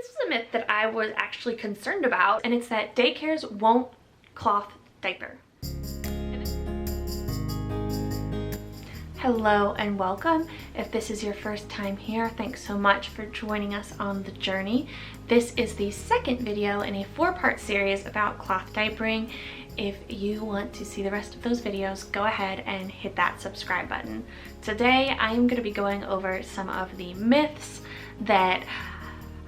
This was a myth that I was actually concerned about, and it's that daycares won't cloth diaper. Hello and welcome. If this is your first time here, thanks so much for joining us on the journey. This is the second video in a 4-part series about cloth diapering. If you want to see the rest of those videos, go ahead and hit that subscribe button. Today, I'm going to be going over some of the myths that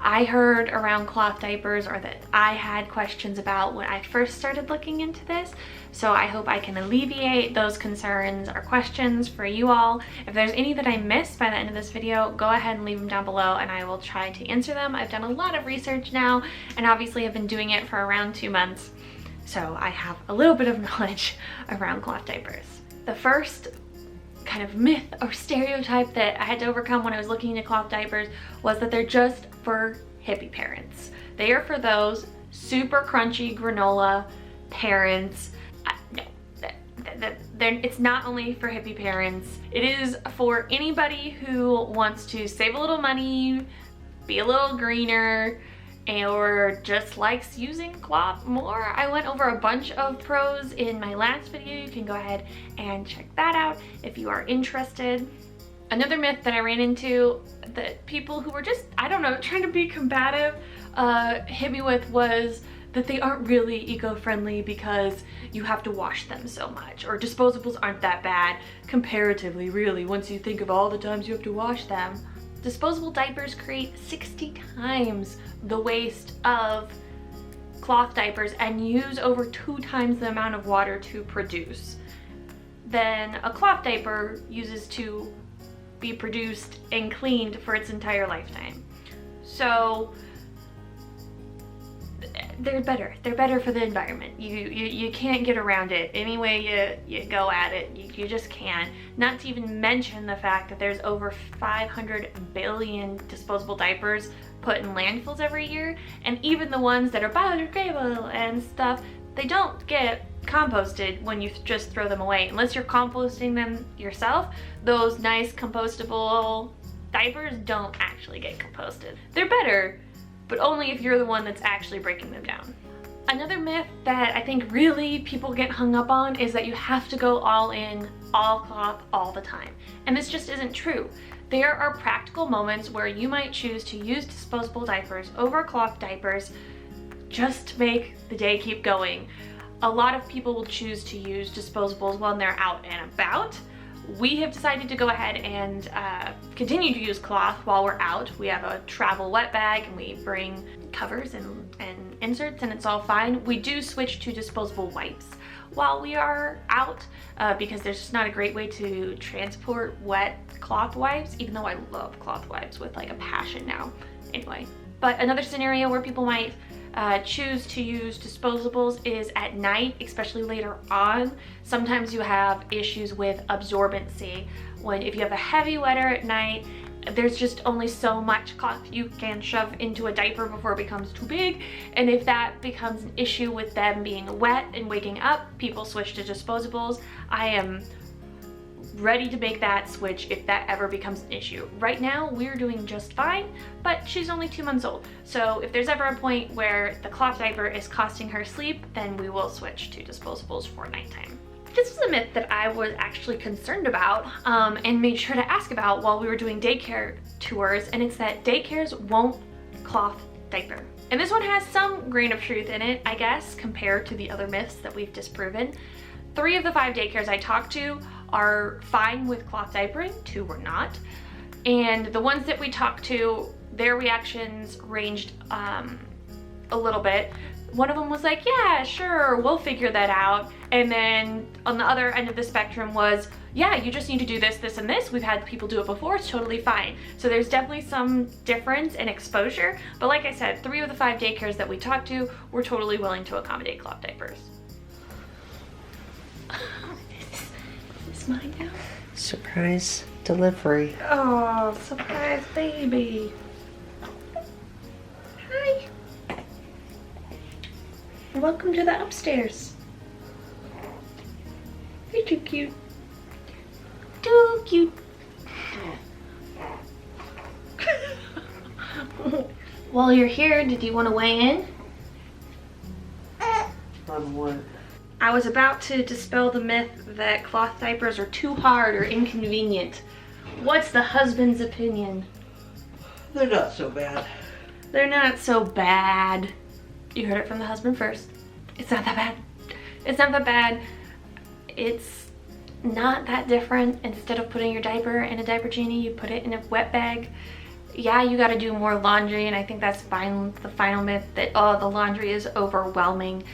I heard around cloth diapers, or that I had questions about when I first started looking into this. So I hope I can alleviate those concerns or questions for you all. If there's any that I missed by the end of this video, go ahead and leave them down below and I will try to answer them. I've done a lot of research now, and obviously I've been doing it for around 2 months. So I have a little bit of knowledge around cloth diapers. The first kind of myth or stereotype that I had to overcome when I was looking into cloth diapers was that they're just for hippie parents. They are for those super crunchy granola parents. No, it's not only for hippie parents. It is for anybody who wants to save a little money, be a little greener, or just likes using cloth more. I went over a bunch of pros in my last video. You can go ahead and check that out if you are interested. Another myth that I ran into that people who were just, I don't know, trying to be combative hit me with was that they aren't really eco-friendly because you have to wash them so much, or disposables aren't that bad comparatively, really, once you think of all the times you have to wash them. Disposable diapers create 60 times the waste of cloth diapers and use over 2 times the amount of water to produce than a cloth diaper uses to be produced and cleaned for its entire lifetime. So they're better for the environment. You can't get around it. Any way you go at it, you just can't. Not to even mention the fact that there's over 500 billion disposable diapers put in landfills every year, and even the ones that are biodegradable and stuff, they don't get composted when you just throw them away. Unless you're composting them yourself, those nice compostable diapers don't actually get composted. They're better, but only if you're the one that's actually breaking them down. Another myth that I think really people get hung up on is that you have to go all in, all cloth, all the time. And this just isn't true. There are practical moments where you might choose to use disposable diapers over cloth diapers just to make the day keep going. A lot of people will choose to use disposables when they're out and about. We have decided to go ahead and continue to use cloth while we're out. We have a travel wet bag and we bring covers and inserts, and it's all fine. We do switch to disposable wipes while we are out because there's just not a great way to transport wet cloth wipes, even though I love cloth wipes with like a passion now. Anyway, but another scenario where people might choose to use disposables is at night, especially later on. Sometimes you have issues with absorbency. If you have a heavy wetter at night, there's just only so much cloth you can shove into a diaper before it becomes too big. And if that becomes an issue with them being wet and waking up, people switch to disposables. I am ready to make that switch if that ever becomes an issue. Right now, we're doing just fine, but she's only 2 months old. So if there's ever a point where the cloth diaper is costing her sleep, then we will switch to disposables for nighttime. This was a myth that I was actually concerned about and made sure to ask about while we were doing daycare tours, and it's that daycares won't cloth diaper. And this one has some grain of truth in it, I guess, compared to the other myths that we've disproven. 3 of the 5 daycares I talked to are fine with cloth diapering, 2 were not. And the ones that we talked to, their reactions ranged a little bit. One of them was like, yeah, sure, we'll figure that out. And then on the other end of the spectrum was, yeah, you just need to do this, this, and this. We've had people do it before, it's totally fine. So there's definitely some difference in exposure. But like I said, 3 of the 5 daycares that we talked to were totally willing to accommodate cloth diapers. Is this mine now? Surprise delivery. Oh, surprise baby. Hi. Welcome to the upstairs. You're too cute. Too cute. While you're here, did you want to weigh in? On what? I was about to dispel the myth that cloth diapers are too hard or inconvenient. What's the husband's opinion? They're not so bad. They're not so bad. You heard it from the husband first. It's not that bad. It's not that bad. It's not that different. Instead of putting your diaper in a diaper genie, you put it in a wet bag. Yeah, you got to do more laundry, and I think that's the final myth that, oh, the laundry is overwhelming,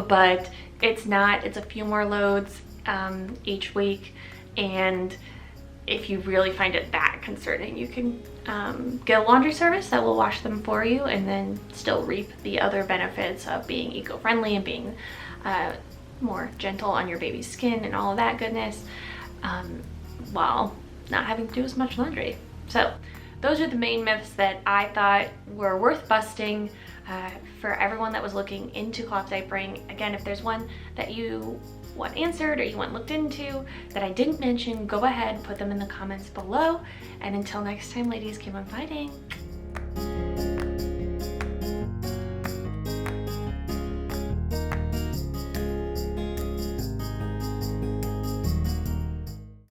but it's not. It's a few more loads each week, and if you really find it that concerning, you can get a laundry service that will wash them for you and then still reap the other benefits of being eco-friendly and being more gentle on your baby's skin and all of that goodness, while not having to do as much laundry. So those are the main myths that I thought were worth busting for everyone that was looking into cloth diapering. Again, if there's one that you want answered or you want looked into that I didn't mention, go ahead and put them in the comments below. And until next time, ladies, keep on fighting.